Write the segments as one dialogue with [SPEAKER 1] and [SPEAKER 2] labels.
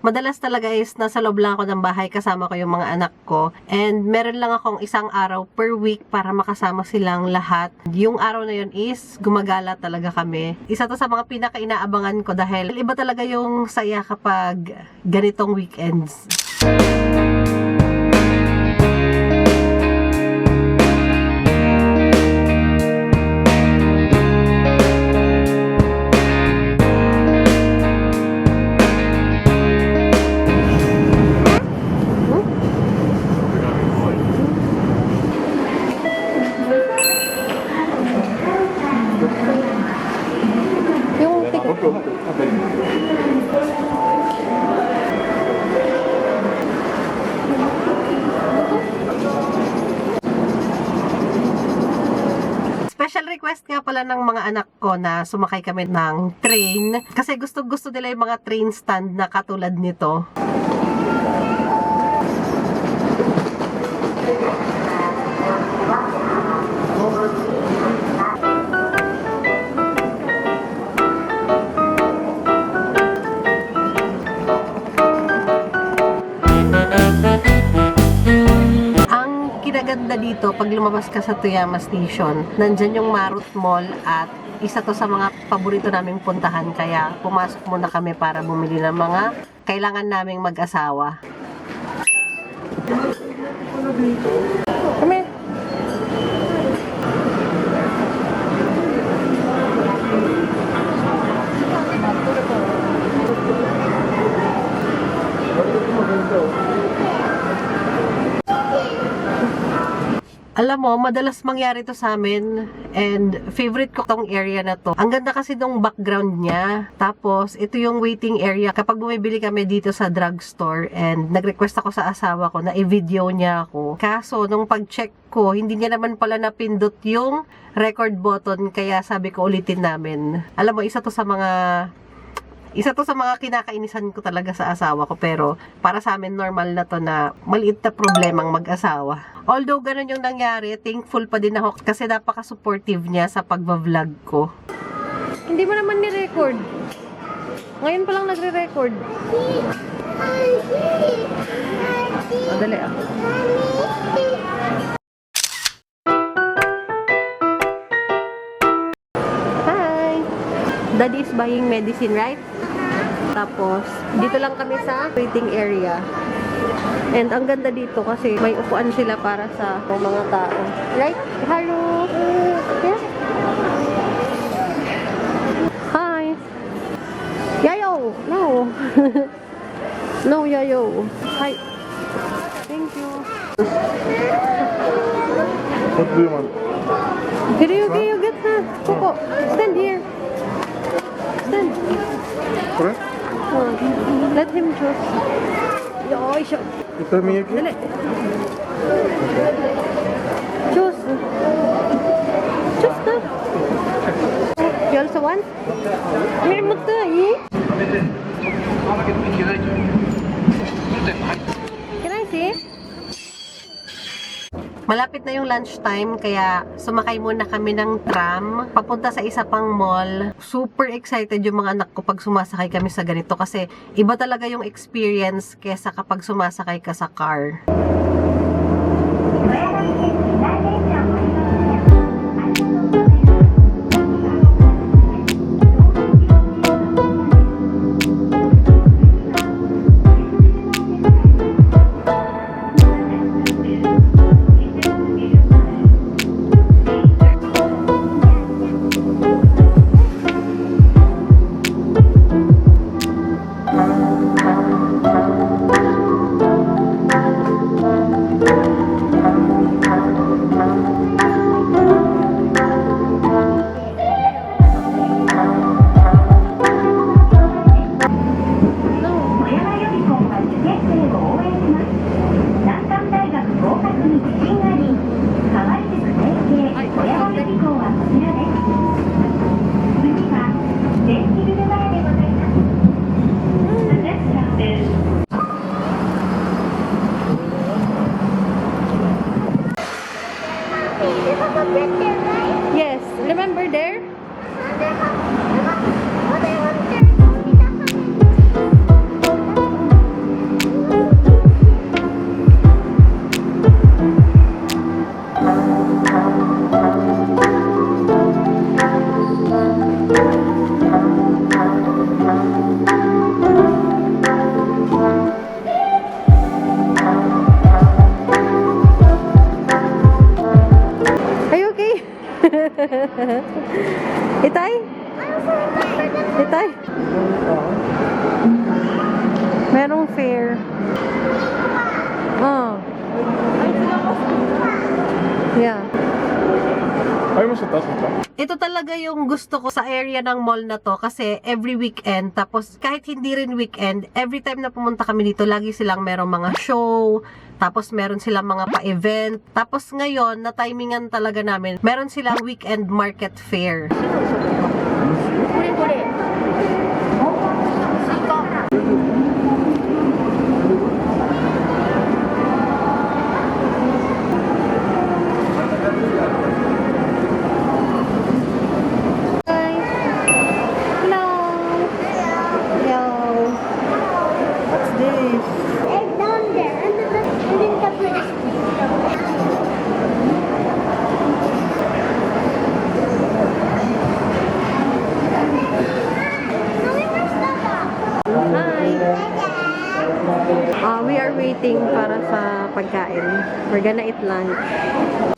[SPEAKER 1] Madalas talaga is nasa loob lang ako ng bahay kasama ko yung mga anak ko. And meron lang akong isang araw per week para makasama silang lahat. Yung araw na yun is gumagala talaga kami. Isa to sa mga pinaka-inaabangan ko dahil iba talaga yung saya kapag ganitong weekends. Special request nga pala ng mga anak ko na sumakay kami ng train kasi gusto nila yung mga train stand na katulad nito. Ganda dito, pag lumabas ka sa Toyama Station, nandyan yung Marut Mall at isa to sa mga paborito naming puntahan kaya pumasok muna kami para bumili ng mga kailangan naming mag-asawa. Come here. Alam mo, madalas mangyari to sa amin and favorite ko tong area na to. Ang ganda kasi nung background niya. Tapos, ito yung waiting area. Kapag bumibili kami dito sa drugstore and nag-request ako sa asawa ko na i-video niya ako. Kaso, nung pag-check ko, hindi niya naman pala napindot yung record button kaya sabi ko ulitin namin. Alam mo, isa to sa mga kinakainisan ko talaga sa asawa ko pero para sa amin normal na to na maliit na problemang mag-asawa. Although ganun yung nangyari, thankful pa din ako kasi napaka-supportive niya sa pagba-vlog ko. Hindi mo naman ni-record. Ngayon pa lang nagre-record. Madali ako. Hi! Daddy is buying medicine, right? Tapos, dito lang kami sa waiting area. And ang ganda dito kasi may upuan sila para sa mga tao. Right? Hello! Yeah? Hi! Yayo! No! No, Yayo! Hi! Thank you!
[SPEAKER 2] What do you want?
[SPEAKER 1] Okay, you get her. Coco, stand here. Stand.
[SPEAKER 2] Correct?
[SPEAKER 1] Let him choose. Yoisho.
[SPEAKER 2] You tell me again?
[SPEAKER 1] Dali. Choose. Choose na. You also want? May magtayi. Can I see? Malapit na yung lunchtime, kaya sumakay muna kami ng tram papunta sa isa pang mall. Super excited yung mga anak ko pag sumasakay kami sa ganito kasi iba talaga yung experience kesa kapag sumasakay ka sa car.
[SPEAKER 2] That's okay.
[SPEAKER 1] Ito talaga yung gusto ko sa area ng mall na to kasi every weekend, tapos kahit hindi rin weekend, every time na pumunta kami dito, lagi silang merong mga show, tapos meron silang mga pa-event. Tapos ngayon, na timingan talaga namin, meron silang weekend market fair. What's this?
[SPEAKER 3] It's down there, and then the bridge.
[SPEAKER 1] Hi! We are waiting para sa pagkain. We're gonna eat lunch.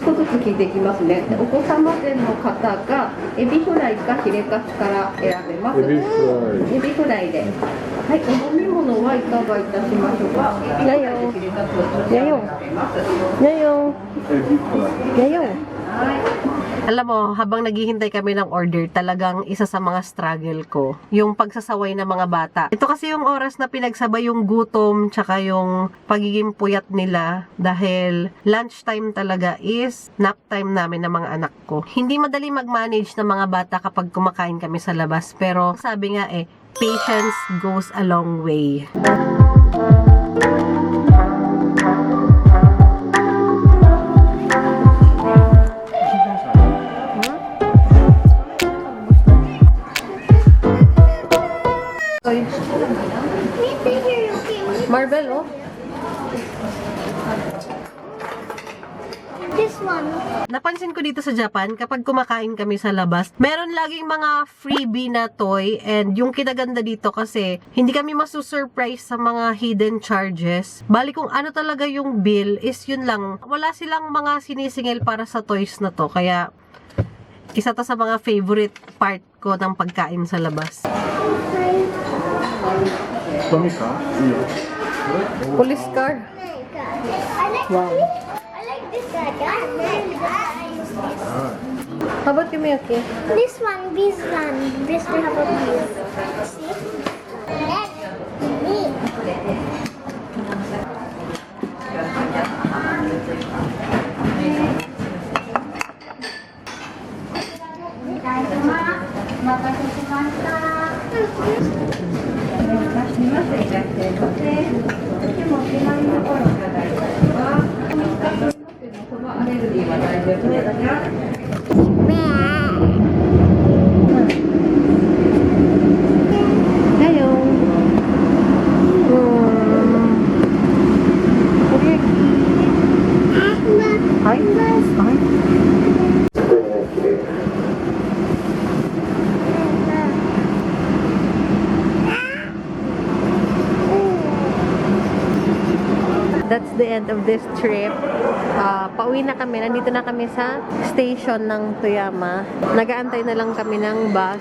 [SPEAKER 4] 一つずつ聞いていきますね。お子様店の方がエビフライかヒレカツから選べます。
[SPEAKER 2] Ebi fry.
[SPEAKER 4] エビフライで。はい、お飲み物はいかがいたしましょうか。エビフライとヒレカツをどちらに選べます。
[SPEAKER 1] Ngayon!
[SPEAKER 2] Ebi fry.
[SPEAKER 1] Ngayon! Alam mo, habang naghihintay kami ng order, talagang isa sa mga struggle ko, yung pagsasaway ng mga bata. Ito kasi yung oras na pinagsabay yung gutom, tsaka yung pagiging puyat nila, dahil lunchtime talaga is nap time namin ng mga anak ko. Hindi madali mag-manage ng mga bata kapag kumakain kami sa labas, pero sabi nga patience goes a long way. Marvel, oh.
[SPEAKER 3] This one.
[SPEAKER 1] Napansin ko dito sa Japan, kapag kumakain kami sa labas, meron laging mga freebie na toy, and yung kinaganda dito kasi hindi kami masusurprise sa mga hidden charges. Bali kung ano talaga yung bill is yun lang. Wala silang mga sinisingil para sa toys na to, kaya isa to sa mga favorite part ko ng pagkain sa labas.
[SPEAKER 2] Tomika?
[SPEAKER 1] Police car.
[SPEAKER 3] I like
[SPEAKER 1] Wow.
[SPEAKER 3] I like this guy. I use this.
[SPEAKER 1] How about you, Miyuki?
[SPEAKER 3] This one, this one. This we have a piece. See? Next, me.
[SPEAKER 1] Ngayon. Okay. Hi. Hi. That's the end of this trip. Pauwi na kami. Nandito na kami sa station ng Toyama. Nagaantay na lang kami ng bus.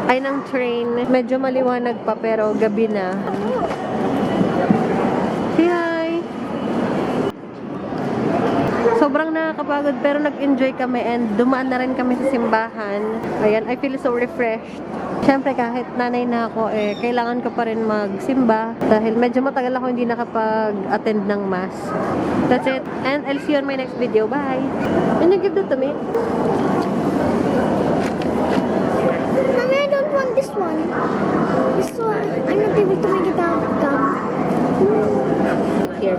[SPEAKER 1] Ay, ng train. Medyo maliwanag pa pero gabi na. Say hi! Sobrang nakakapagod pero nag-enjoy kami and dumaan na rin kami sa simbahan. Ayan, I feel so refreshed. Siyempre kahit nanay na ako, kailangan ko pa rin magsimba dahil medyo matagal ako hindi nakapag-attend ng mass. That's it. And I'll see you on my next video. Bye! And you give that to me?
[SPEAKER 3] Mommy, I don't want this one. This one. I'm not able to make it out.
[SPEAKER 1] Here.